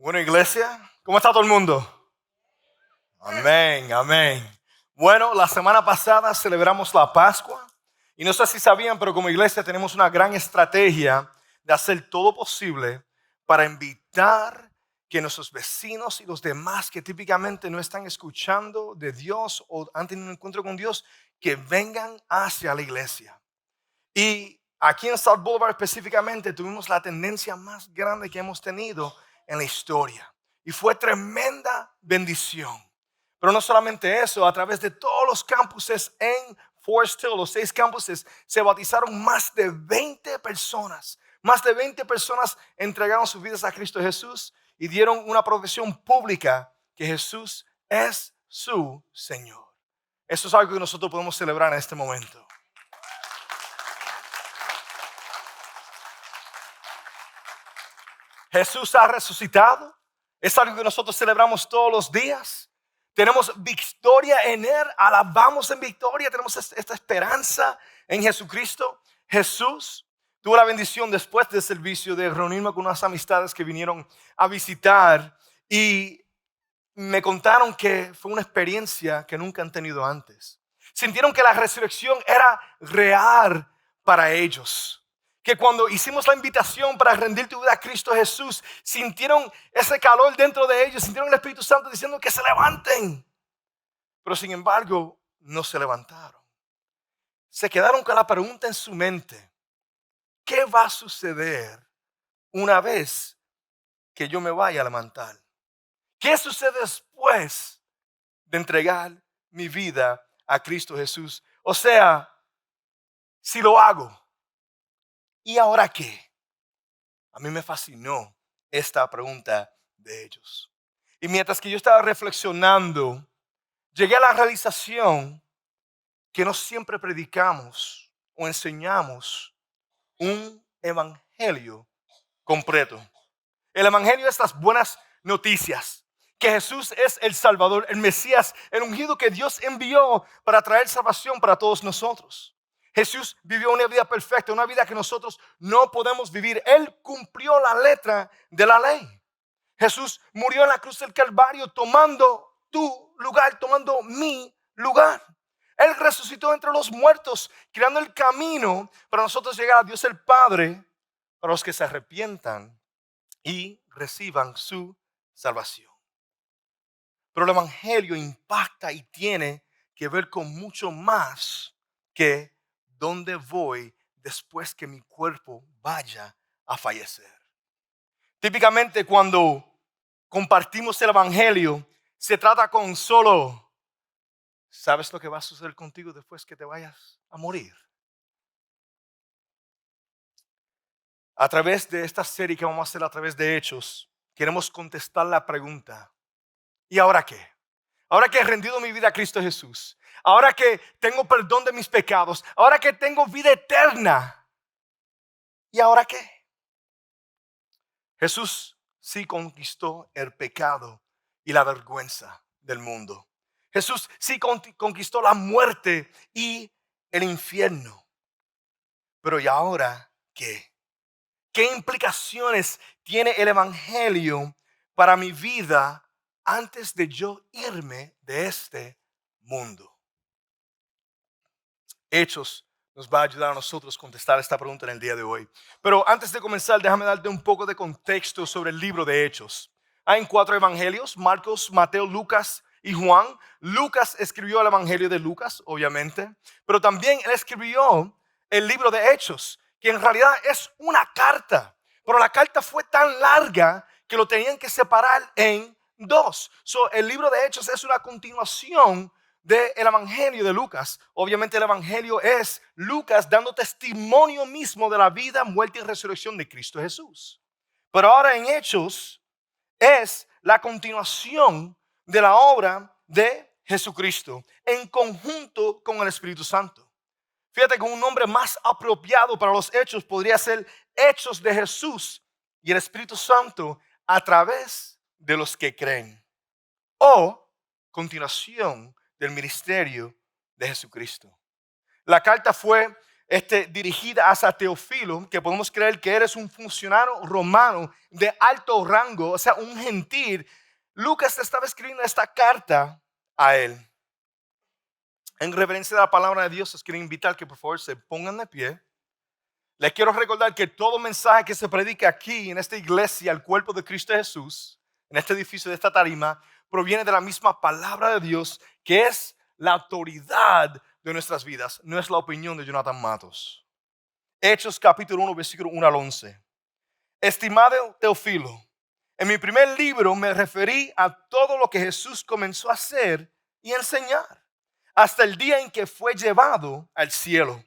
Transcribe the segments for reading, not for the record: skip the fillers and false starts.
Bueno, iglesia, ¿cómo está todo el mundo? Amén, amén. Bueno, la semana pasada celebramos la Pascua y no sé si sabían, pero como iglesia tenemos una gran estrategia de hacer todo posible para invitar que nuestros vecinos y los demás que típicamente no están escuchando de Dios o han tenido un encuentro con Dios, que vengan hacia la iglesia. Y aquí en South Boulevard específicamente tuvimos la tendencia más grande que hemos tenido en la historia. Y fue tremenda bendición. Pero no solamente eso, a través de todos los campuses en Forest Hill, los 6 campuses, se bautizaron más de 20 personas. Más de 20 personas entregaron sus vidas a Cristo Jesús y dieron una profesión pública que Jesús es su Señor. Eso es algo que nosotros podemos celebrar en este momento. Jesús ha resucitado. Es algo que nosotros celebramos todos los días. Tenemos victoria en Él. Alabamos en victoria. Tenemos esta esperanza en Jesucristo. Jesús tuvo la bendición después del servicio de reunirme con unas amistades que vinieron a visitar. Y me contaron que fue una experiencia que nunca han tenido antes. Sintieron que la resurrección era real para ellos. Que cuando hicimos la invitación para rendir tu vida a Cristo Jesús, sintieron ese calor dentro de ellos, sintieron el Espíritu Santo diciendo que se levanten. Pero sin embargo, no se levantaron. Se quedaron con la pregunta en su mente: ¿qué va a suceder una vez que yo me vaya a levantar? ¿Qué sucede después de entregar mi vida a Cristo Jesús? O sea, si lo hago, ¿y ahora qué? A mí me fascinó esta pregunta de ellos. Y mientras que yo estaba reflexionando, llegué a la realización que no siempre predicamos o enseñamos un evangelio completo. El evangelio es las buenas noticias. Que Jesús es el Salvador, el Mesías, el ungido que Dios envió para traer salvación para todos nosotros. Jesús vivió una vida perfecta, una vida que nosotros no podemos vivir. Él cumplió la letra de la ley. Jesús murió en la cruz del Calvario tomando tu lugar, tomando mi lugar. Él resucitó entre los muertos, creando el camino para nosotros llegar a Dios el Padre, para los que se arrepientan y reciban su salvación. Pero el evangelio impacta y tiene que ver con mucho más que dónde voy después que mi cuerpo vaya a fallecer. Típicamente cuando compartimos el evangelio, se trata con solo: ¿sabes lo que va a suceder contigo después que te vayas a morir? A través de esta serie que vamos a hacer a través de Hechos, queremos contestar la pregunta: ¿y ahora qué? Ahora que he rendido mi vida a Cristo Jesús, ahora que tengo perdón de mis pecados, ahora que tengo vida eterna, ¿y ahora qué? Jesús sí conquistó el pecado y la vergüenza del mundo. Jesús sí conquistó la muerte y el infierno. Pero ¿y ahora qué? ¿Qué implicaciones tiene el evangelio para mi vida antes de yo irme de este mundo? Hechos nos va a ayudar a nosotros a contestar esta pregunta en el día de hoy. Pero antes de comenzar, déjame darte un poco de contexto sobre el libro de Hechos. Hay 4 evangelios: Marcos, Mateo, Lucas y Juan. Lucas escribió el evangelio de Lucas, obviamente, pero también él escribió el libro de Hechos, que en realidad es una carta. Pero la carta fue tan larga que lo tenían que separar en 2. El libro de Hechos es una continuación del evangelio de Lucas. Obviamente el evangelio es Lucas dando testimonio mismo de la vida, muerte y resurrección de Cristo Jesús. Pero ahora en Hechos es la continuación de la obra de Jesucristo en conjunto con el Espíritu Santo. Fíjate que un nombre más apropiado para los Hechos podría ser Hechos de Jesús y el Espíritu Santo a través de los que creen, o continuación del ministerio de Jesucristo. La carta fue dirigida hacia Teófilo, que podemos creer que eres un funcionario romano de alto rango, o sea, un gentil. Lucas estaba escribiendo esta carta a él. En reverencia de la palabra de Dios, les quiero invitar que por favor se pongan de pie. Les quiero recordar que todo mensaje que se predica aquí en esta iglesia, el cuerpo de Cristo Jesús, en este edificio de esta tarima, proviene de la misma palabra de Dios, que es la autoridad de nuestras vidas, no es la opinión de Jonathan Matos. Hechos capítulo 1, versículo 1 al 11. Estimado Teófilo, en mi primer libro me referí a todo lo que Jesús comenzó a hacer y enseñar, hasta el día en que fue llevado al cielo.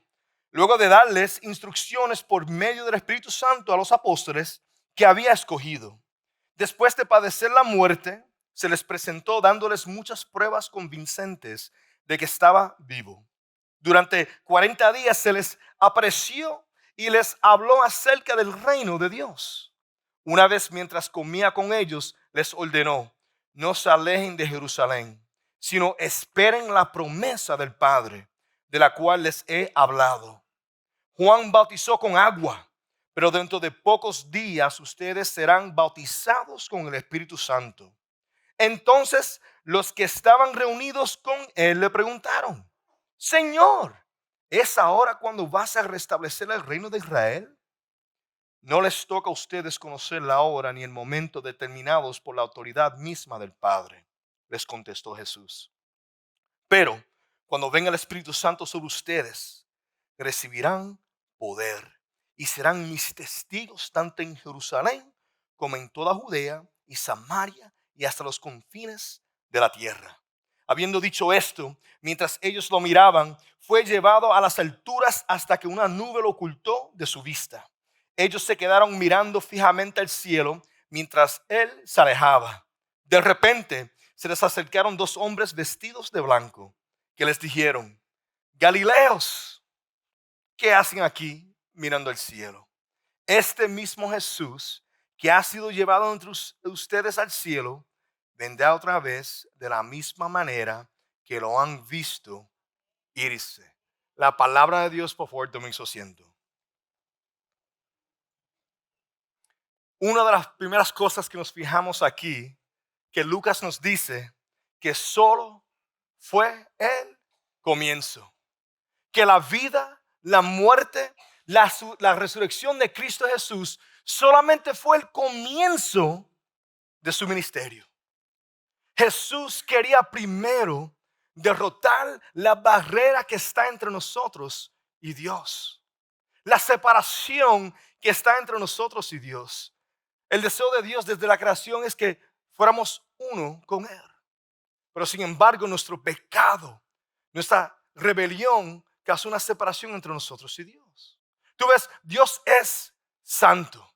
Luego de darles instrucciones por medio del Espíritu Santo a los apóstoles que había escogido. Después de padecer la muerte, se les presentó dándoles muchas pruebas convincentes de que estaba vivo. Durante 40 días se les apareció y les habló acerca del reino de Dios. Una vez mientras comía con ellos, les ordenó: no se alejen de Jerusalén, sino esperen la promesa del Padre, de la cual les he hablado. Juan bautizó con agua, pero dentro de pocos días ustedes serán bautizados con el Espíritu Santo. Entonces los que estaban reunidos con él le preguntaron: Señor, ¿es ahora cuando vas a restablecer el reino de Israel? No les toca a ustedes conocer la hora ni el momento determinados por la autoridad misma del Padre, les contestó Jesús. Pero cuando venga el Espíritu Santo sobre ustedes, recibirán poder y serán mis testigos tanto en Jerusalén como en toda Judea y Samaria y hasta los confines de la tierra. Habiendo dicho esto, mientras ellos lo miraban, fue llevado a las alturas hasta que una nube lo ocultó de su vista. Ellos se quedaron mirando fijamente al cielo mientras él se alejaba. De repente se les acercaron dos hombres vestidos de blanco que les dijeron: Galileos, ¿qué hacen aquí mirando al cielo? Este mismo Jesús que ha sido llevado entre ustedes al cielo, vendrá otra vez de la misma manera que lo han visto irse. La palabra de Dios, por favor, tomen su asiento. Una de las primeras cosas que nos fijamos aquí, que Lucas nos dice que solo fue el comienzo. Que la vida, la muerte, la resurrección de Cristo Jesús solamente fue el comienzo de su ministerio. Jesús quería primero derrotar la barrera que está entre nosotros y Dios. La separación que está entre nosotros y Dios. El deseo de Dios desde la creación es que fuéramos uno con Él. Pero sin embargo, nuestro pecado, nuestra rebelión, causó una separación entre nosotros y Dios. Tú ves, Dios es santo.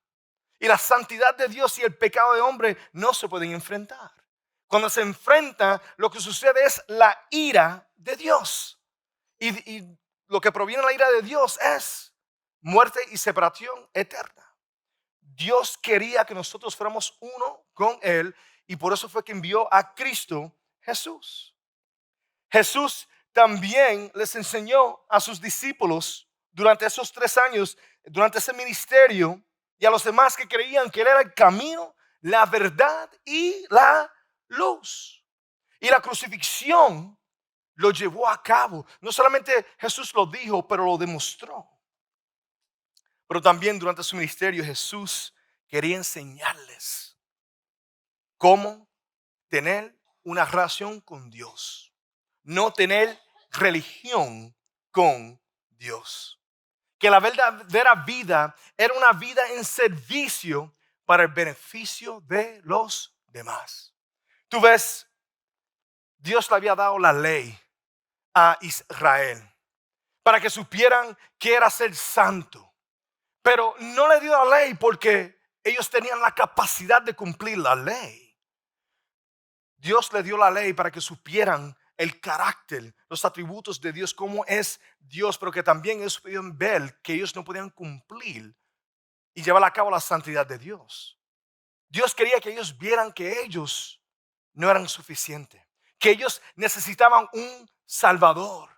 Y la santidad de Dios y el pecado de hombre no se pueden enfrentar. Cuando se enfrenta, lo que sucede es la ira de Dios. Y lo que proviene de la ira de Dios es muerte y separación eterna. Dios quería que nosotros fuéramos uno con Él y por eso fue que envió a Cristo Jesús. Jesús también les enseñó a sus discípulos durante esos 3 años, durante ese ministerio, y a los demás que creían que Él era el camino, la verdad y la luz. Y la crucifixión lo llevó a cabo. No solamente Jesús lo dijo, pero lo demostró. Pero también durante su ministerio Jesús quería enseñarles cómo tener una relación con Dios. No tener religión con Dios. Que la verdadera vida era una vida en servicio para el beneficio de los demás. Tú ves, Dios le había dado la ley a Israel para que supieran que era ser santo. Pero no le dio la ley porque ellos tenían la capacidad de cumplir la ley. Dios le dio la ley para que supieran el carácter, los atributos de Dios, cómo es Dios, pero que también ellos podían ver que ellos no podían cumplir y llevar a cabo la santidad de Dios. Dios quería que ellos vieran que ellos no eran suficientes, que ellos necesitaban un Salvador.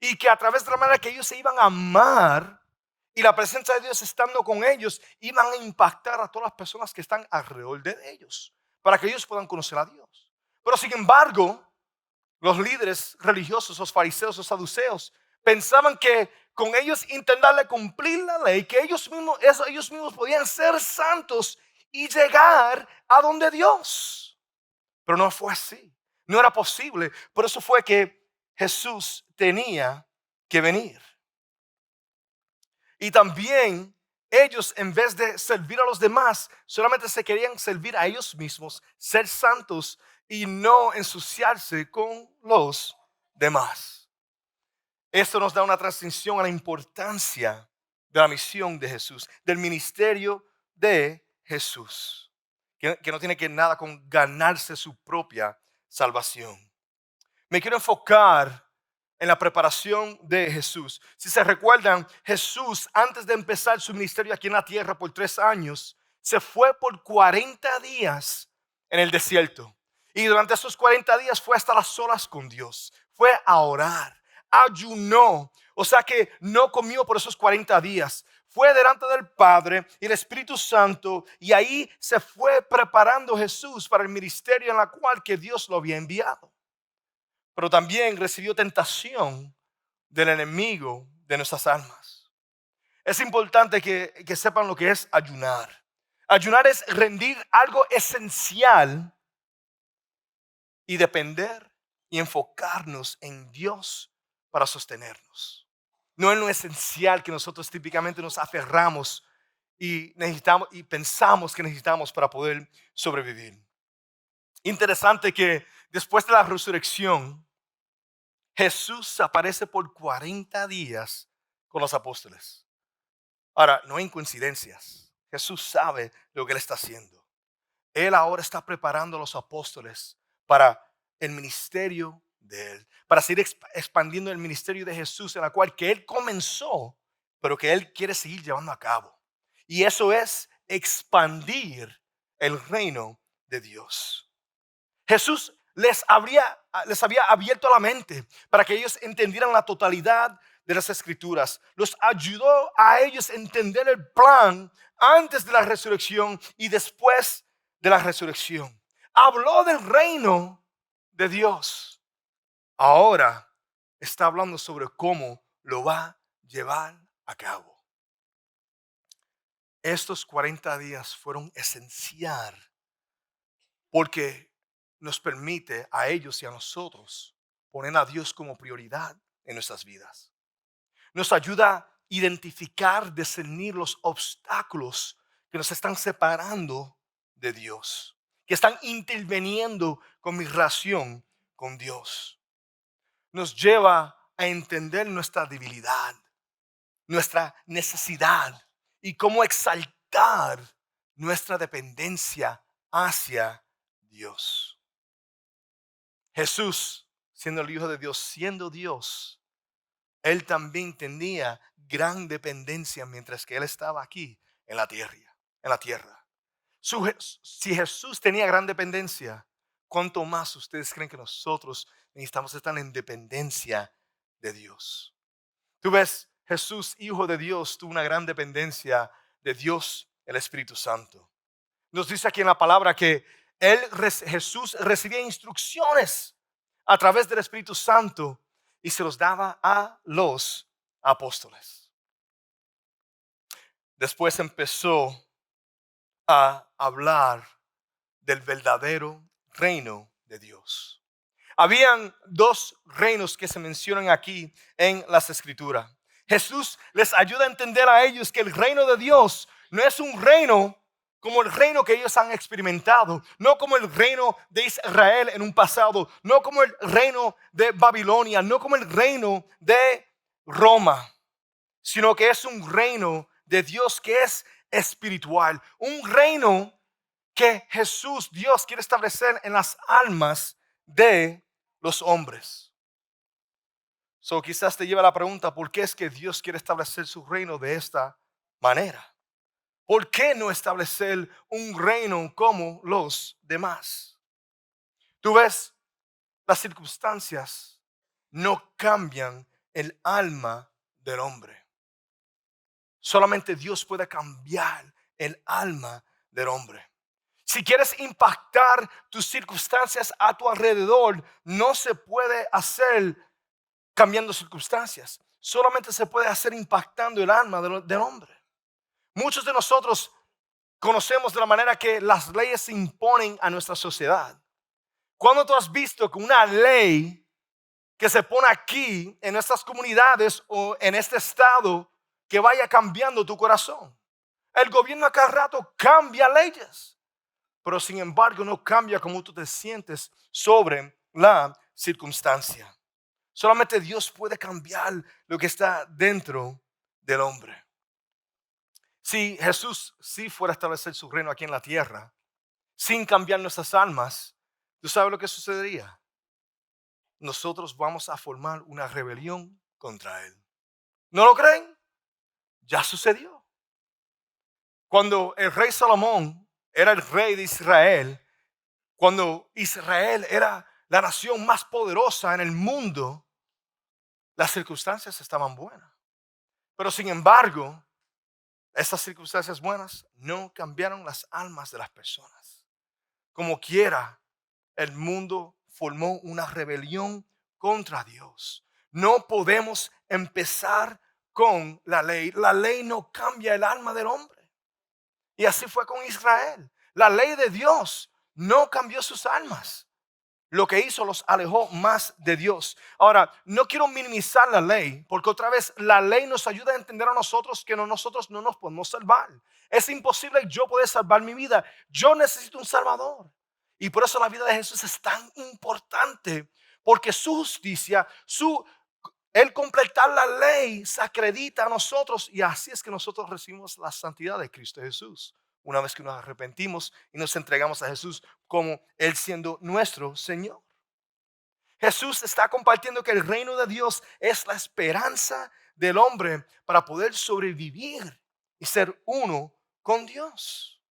Y que a través de la manera que ellos se iban a amar y la presencia de Dios estando con ellos, iban a impactar a todas las personas que están alrededor de ellos, para que ellos puedan conocer a Dios. Pero sin embargo, los líderes religiosos, los fariseos, los saduceos, pensaban que con ellos intentarle cumplir la ley, que ellos mismos podían ser santos y llegar a donde Dios. Pero no fue así. No era posible. Por eso fue que Jesús tenía que venir. Y también ellos, en vez de servir a los demás, solamente se querían servir a ellos mismos, ser santos y no ensuciarse con los demás. Esto nos da una transición a la importancia de la misión de Jesús, del ministerio de Jesús, que no tiene que ver nada con ganarse su propia salvación. Me quiero enfocar en la preparación de Jesús. Si se recuerdan, Jesús, antes de empezar su ministerio aquí en la tierra por 3 años, se fue por 40 días en el desierto. Y durante esos 40 días fue hasta las solas con Dios. Fue a orar, ayunó. O sea que no comió por esos 40 días. Fue delante del Padre y el Espíritu Santo. Y ahí se fue preparando Jesús para el ministerio en la cual que Dios lo había enviado. Pero también recibió tentación del enemigo de nuestras almas. Es importante que sepan lo que es ayunar. Ayunar es rendir algo esencial y depender y enfocarnos en Dios para sostenernos. No es lo esencial que nosotros típicamente nos aferramos y necesitamos y pensamos que necesitamos para poder sobrevivir. Interesante que después de la resurrección, Jesús aparece por 40 días con los apóstoles. Ahora, no hay coincidencias. Jesús sabe lo que Él está haciendo. Él ahora está preparando a los apóstoles para el ministerio de Él, para seguir expandiendo el ministerio de Jesús en la cual que Él comenzó, pero que Él quiere seguir llevando a cabo. Y eso es expandir el reino de Dios. Jesús les había abierto la mente para que ellos entendieran la totalidad de las escrituras. Los ayudó a ellos a entender el plan antes de la resurrección y después de la resurrección. Habló del reino de Dios. Ahora está hablando sobre cómo lo va a llevar a cabo. Estos 40 días fueron esencial porque nos permite a ellos y a nosotros poner a Dios como prioridad en nuestras vidas. Nos ayuda a identificar, discernir los obstáculos que nos están separando de Dios, que están interviniendo con mi relación con Dios. Nos lleva a entender nuestra debilidad, nuestra necesidad y cómo exaltar nuestra dependencia hacia Dios. Jesús, siendo el Hijo de Dios, siendo Dios, Él también tenía gran dependencia mientras que Él estaba aquí en la tierra. Si Jesús tenía gran dependencia, ¿cuánto más ustedes creen que nosotros necesitamos estar en dependencia de Dios? Tú ves, Jesús, Hijo de Dios, tuvo una gran dependencia de Dios, el Espíritu Santo. Nos dice aquí en la palabra que Jesús recibía instrucciones a través del Espíritu Santo y se los daba a los apóstoles. Después empezó a hablar del verdadero reino de Dios. Habían 2 reinos que se mencionan aquí en las Escrituras. Jesús les ayuda a entender a ellos que el reino de Dios no es un reino como el reino que ellos han experimentado, no como el reino de Israel en un pasado, no como el reino de Babilonia, no como el reino de Roma, sino que es un reino de Dios que es espiritual, un reino que Jesús, Dios, quiere establecer en las almas de los hombres. Quizás te lleva a la pregunta, ¿por qué es que Dios quiere establecer su reino de esta manera? ¿Por qué no establecer un reino como los demás? Tú ves, las circunstancias no cambian el alma del hombre. Solamente Dios puede cambiar el alma del hombre. Si quieres impactar tus circunstancias a tu alrededor, no se puede hacer cambiando circunstancias. Solamente se puede hacer impactando el alma del hombre. Muchos de nosotros conocemos de la manera que las leyes se imponen a nuestra sociedad. ¿Cuándo tú has visto que una ley que se pone aquí en nuestras comunidades o en este estado que vaya cambiando tu corazón? El gobierno a cada rato cambia leyes, pero sin embargo no cambia cómo tú te sientes sobre la circunstancia. Solamente Dios puede cambiar lo que está dentro del hombre. Si Jesús sí fuera a establecer su reino aquí en la tierra, sin cambiar nuestras almas, ¿tú sabes lo que sucedería? Nosotros vamos a formar una rebelión contra Él. ¿No lo creen? Ya sucedió. Cuando el rey Salomón era el rey de Israel, cuando Israel era la nación más poderosa en el mundo, las circunstancias estaban buenas. Pero sin embargo, estas circunstancias buenas no cambiaron las almas de las personas. Como quiera, el mundo formó una rebelión contra Dios. No podemos empezar con la ley. La ley no cambia el alma del hombre. Y así fue con Israel. La ley de Dios no cambió sus almas. Lo que hizo los alejó más de Dios. Ahora, no quiero minimizar la ley, porque otra vez la ley nos ayuda a entender a nosotros que nosotros no nos podemos salvar. Es imposible yo poder salvar mi vida. Yo necesito un salvador. Y por eso la vida de Jesús es tan importante, porque su justicia, el completar la ley se acredita a nosotros, y así es que nosotros recibimos la santidad de Cristo Jesús. Una vez que nos arrepentimos y nos entregamos a Jesús como Él siendo nuestro Señor. Jesús está compartiendo que el reino de Dios es la esperanza del hombre para poder sobrevivir y ser uno con Dios.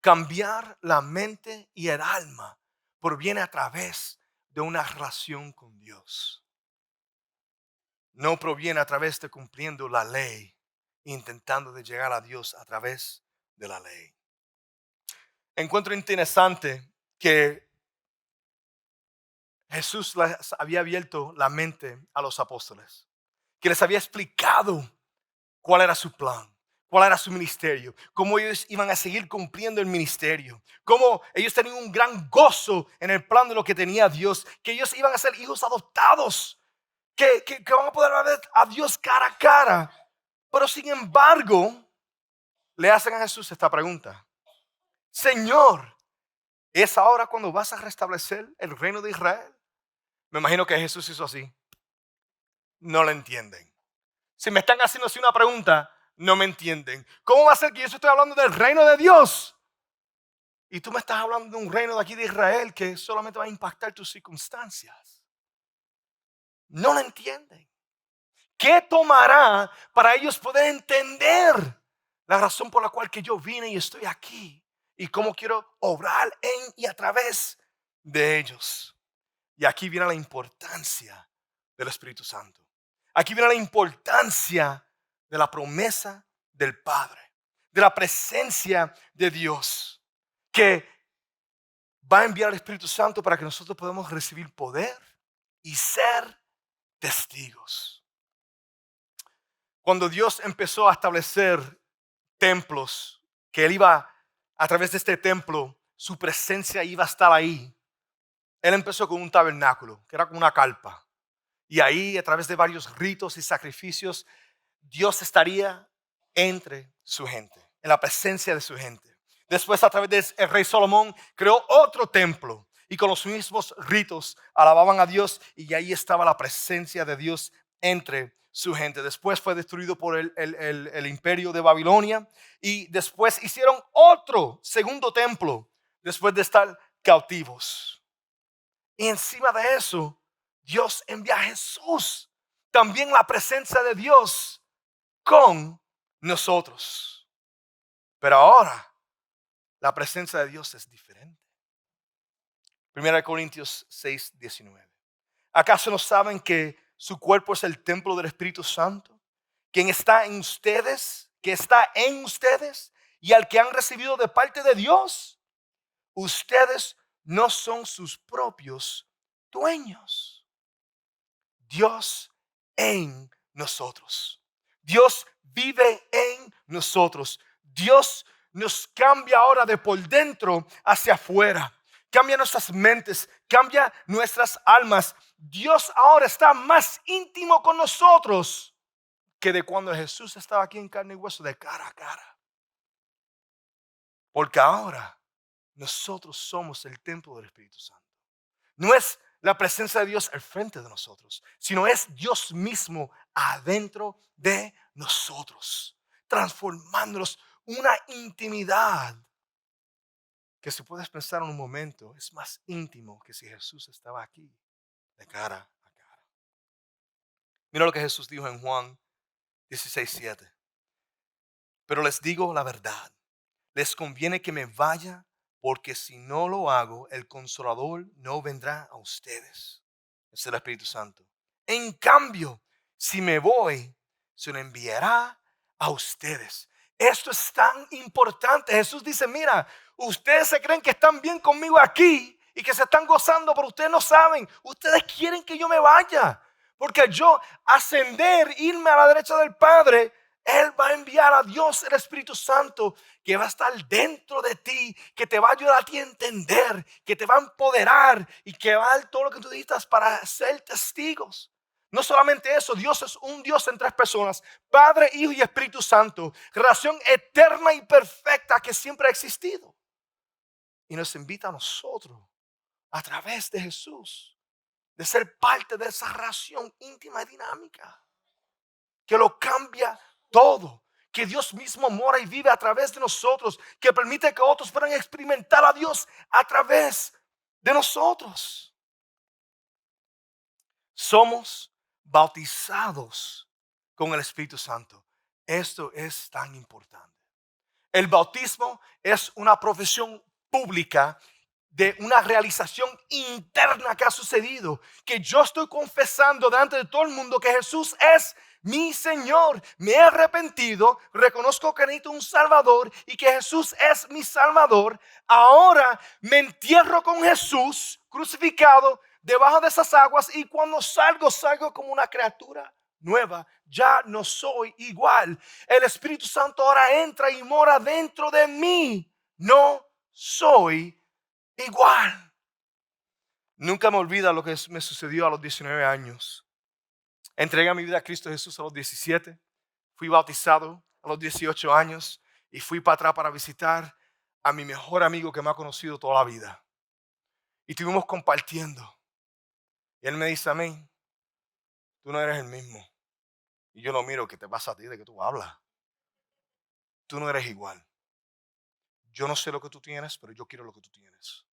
Cambiar la mente y el alma proviene a través de una relación con Dios. No proviene a través de cumpliendo la ley, intentando de llegar a Dios a través de la ley. Encuentro interesante que Jesús les había abierto la mente a los apóstoles, que les había explicado cuál era su plan, cuál era su ministerio, cómo ellos iban a seguir cumpliendo el ministerio, cómo ellos tenían un gran gozo en el plan de lo que tenía Dios, que ellos iban a ser hijos adoptados, que van a poder ver a Dios cara a cara. Pero sin embargo, le hacen a Jesús esta pregunta: Señor, ¿es ahora cuando vas a restablecer el reino de Israel? Me imagino que Jesús hizo así. No lo entienden. Si me están haciendo así una pregunta, no me entienden. ¿Cómo va a ser que yo estoy hablando del reino de Dios? Y tú me estás hablando de un reino de aquí de Israel que solamente va a impactar tus circunstancias. No lo entienden. ¿Qué tomará para ellos poder entender la razón por la cual que yo vine y estoy aquí? Y cómo quiero obrar en y a través de ellos. Y aquí viene la importancia del Espíritu Santo. Aquí viene la importancia de la promesa del Padre, de la presencia de Dios, que va a enviar al Espíritu Santo para que nosotros podamos recibir poder y ser testigos. Cuando Dios empezó a establecer templos, que Él iba a través de este templo, su presencia iba a estar ahí. Él empezó con un tabernáculo, que era como una carpa. Y ahí, a través de varios ritos y sacrificios, Dios estaría entre su gente, en la presencia de su gente. Después, a través del rey Salomón, creó otro templo. Y con los mismos ritos alababan a Dios. Y ahí estaba la presencia de Dios entre su gente. Después fue destruido por el imperio de Babilonia. Y después hicieron otro segundo templo después de estar cautivos. Y encima de eso, Dios envía a Jesús. También la presencia de Dios con nosotros. Pero ahora, la presencia de Dios es diferente. 1 Corintios 6:19. ¿Acaso no saben que su cuerpo es el templo del Espíritu Santo, quien está en ustedes, que está en ustedes y al que han recibido de parte de Dios? Ustedes no son sus propios dueños. Dios en nosotros. Dios vive en nosotros. Dios nos cambia ahora de por dentro hacia afuera. Cambia nuestras mentes, cambia nuestras almas. Dios ahora está más íntimo con nosotros que de cuando Jesús estaba aquí en carne y hueso, de cara a cara. Porque ahora nosotros somos el templo del Espíritu Santo. No es la presencia de Dios al frente de nosotros, sino es Dios mismo adentro de nosotros, transformándonos una intimidad que, si puedes pensar en un momento, es más íntimo que si Jesús estaba aquí de cara a cara. Mira lo que Jesús dijo en Juan 16:7. Pero les digo la verdad, les conviene que me vaya, porque si no lo hago, el Consolador no vendrá a ustedes. Es el Espíritu Santo. En cambio, si me voy, se lo enviará a ustedes. Esto es tan importante. Jesús dice, mira, ustedes se creen que están bien conmigo aquí y que se están gozando, pero ustedes no saben. Ustedes quieren que yo me vaya, porque yo ascender, irme a la derecha del Padre, Él va a enviar a Dios el Espíritu Santo, que va a estar dentro de ti, que te va a ayudar a ti a entender, que te va a empoderar y que va a dar todo lo que tú necesitas para ser testigos. No solamente eso, Dios es un Dios en tres personas: Padre, Hijo y Espíritu Santo. Relación eterna y perfecta que siempre ha existido. Y nos invita a nosotros, a través de Jesús, de ser parte de esa relación íntima y dinámica que lo cambia todo, que Dios mismo mora y vive a través de nosotros, que permite que otros puedan experimentar a Dios a través de nosotros. Somos bautizados con el Espíritu Santo. Esto es tan importante. El bautismo es una profesión pública de una realización interna que ha sucedido, que yo estoy confesando delante de todo el mundo que Jesús es mi Señor. Me he arrepentido, reconozco que necesito un Salvador y que Jesús es mi Salvador. Ahora me entierro con Jesús crucificado debajo de esas aguas, y cuando salgo como una criatura nueva. Ya no soy igual. El Espíritu Santo ahora entra y mora dentro de mí. No soy igual. Nunca me olvida lo que me sucedió a los 19 años. Entregué mi vida a Cristo Jesús a los 17. Fui bautizado a los 18 años y fui para atrás para visitar a mi mejor amigo que me ha conocido toda la vida. Y estuvimos compartiendo. Y él me dice a mí, tú no eres el mismo. Y yo lo miro, ¿qué te pasa a ti? ¿De qué tú hablas? Tú no eres igual. Yo no sé lo que tú tienes, pero yo quiero lo que tú tienes.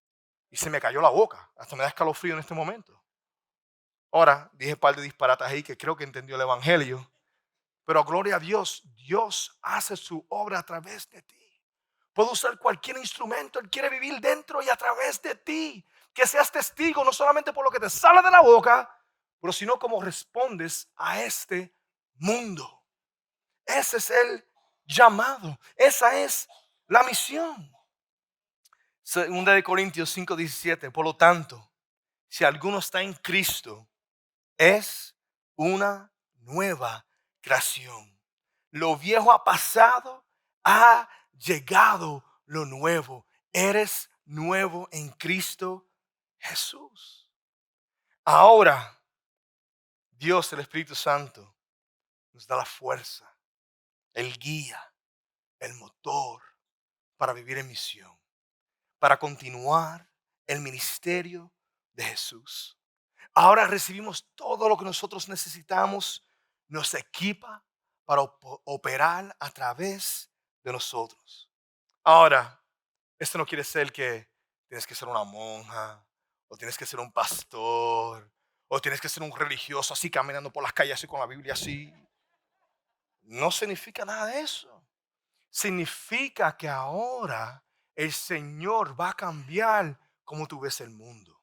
Y se me cayó la boca. Hasta me da escalofrío en este momento. Ahora, dije un par de disparatas ahí que creo que entendió el evangelio. Pero gloria a Dios, Dios hace su obra a través de ti. Puede usar cualquier instrumento. Él quiere vivir dentro y a través de ti. Que seas testigo no solamente por lo que te sale de la boca, pero sino cómo respondes a este mundo. Ese es el llamado. Esa es la misión. 2 Corintios 5:17. Por lo tanto, si alguno está en Cristo, es una nueva creación. Lo viejo ha pasado, ha llegado lo nuevo. Eres nuevo en Cristo Jesús. Ahora, Dios, el Espíritu Santo, nos da la fuerza, el guía, el motor para vivir en misión, para continuar el ministerio de Jesús. Ahora recibimos todo lo que nosotros necesitamos, nos equipa para operar a través de nosotros. Ahora, esto no quiere decir que tienes que ser una monja, o tienes que ser un pastor, o tienes que ser un religioso así caminando por las calles así con la Biblia así. No significa nada de eso. Significa que ahora el Señor va a cambiar cómo tú ves el mundo.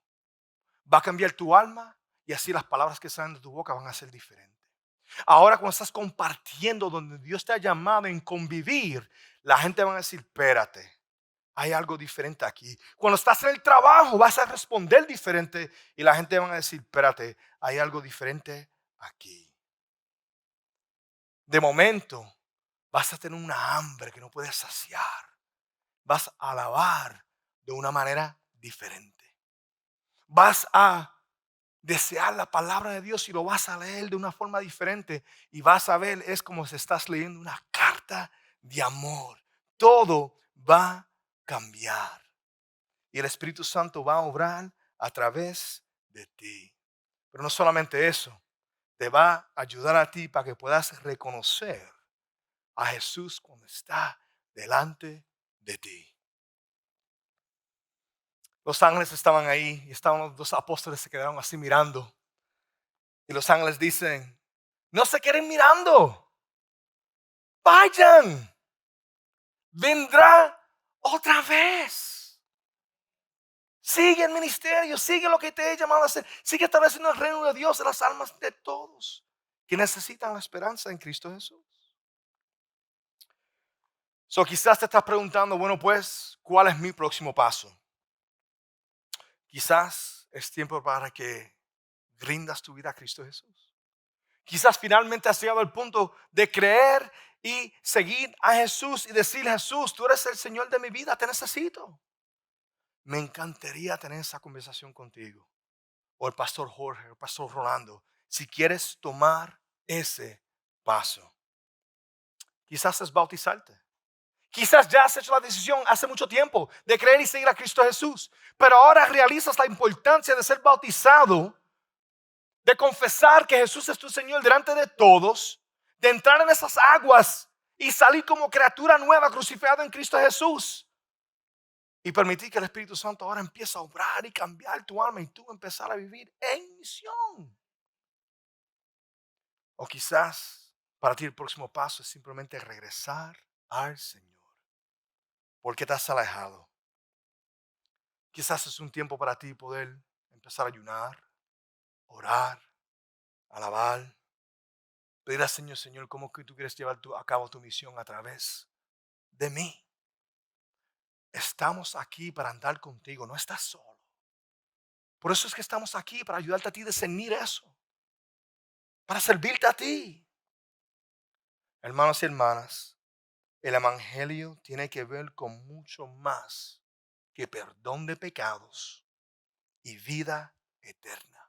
Va a cambiar tu alma Y así las palabras que salen de tu boca van a ser diferentes. Ahora cuando estás compartiendo donde Dios te ha llamado en convivir, la gente va a decir, espérate, hay algo diferente aquí. Cuando estás en el trabajo vas a responder diferente y la gente va a decir, espérate, hay algo diferente aquí. De momento vas a tener una hambre que no puedes saciar. Vas a alabar de una manera diferente. Vas a desear la palabra de Dios y lo vas a leer de una forma diferente. Y vas a ver, es como si estás leyendo una carta de amor. Todo va a cambiar. Y el Espíritu Santo va a obrar a través de ti. Pero no solamente eso, te va a ayudar a ti para que puedas reconocer a Jesús cuando está delante de ti. Los ángeles estaban ahí y estaban los dos apóstoles, se quedaron así mirando. Y los ángeles dicen, no se queden mirando, vayan, vendrá otra vez. Sigue el ministerio, sigue lo que te he llamado a hacer, sigue estableciendo el reino de Dios en las almas de todos que necesitan la esperanza en Cristo Jesús. So, quizás te estás preguntando, bueno, pues, ¿cuál es mi próximo paso? Quizás es tiempo para que rindas tu vida a Cristo Jesús. Quizás finalmente has llegado al punto de creer y seguir a Jesús y decir, Jesús, tú eres el Señor de mi vida, te necesito. Me encantaría tener esa conversación contigo. O el pastor Jorge, o el pastor Rolando, si quieres tomar ese paso. Quizás es bautizarte. Quizás ya has hecho la decisión hace mucho tiempo de creer y seguir a Cristo Jesús. Pero ahora realizas la importancia de ser bautizado, de confesar que Jesús es tu Señor delante de todos, de entrar en esas aguas y salir como criatura nueva crucificada en Cristo Jesús. Y permitir que el Espíritu Santo ahora empiece a obrar y cambiar tu alma y tú empezar a vivir en misión. O quizás para ti el próximo paso es simplemente regresar al Señor. Porque te has alejado. Quizás es un tiempo para ti poder empezar a ayunar, orar, alabar. Pedir al Señor, Señor, ¿cómo que tú quieres llevar a cabo tu misión a través de mí? Estamos aquí para andar contigo, no estás solo. Por eso es que estamos aquí, para ayudarte a ti a discernir eso. Para servirte a ti. Hermanos y hermanas, el evangelio tiene que ver con mucho más que perdón de pecados y vida eterna.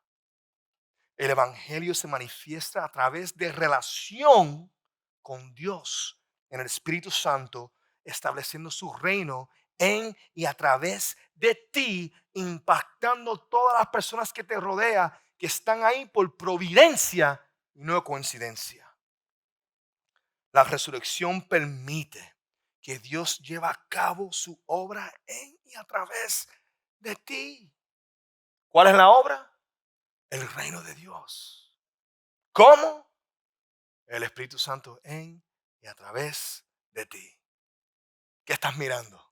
El evangelio se manifiesta a través de relación con Dios en el Espíritu Santo, estableciendo su reino en y a través de ti, impactando todas las personas que te rodean, que están ahí por providencia y no coincidencia. La resurrección permite que Dios lleve a cabo su obra en y a través de ti. ¿Cuál es la obra? El reino de Dios. ¿Cómo? El Espíritu Santo en y a través de ti. ¿Qué estás mirando?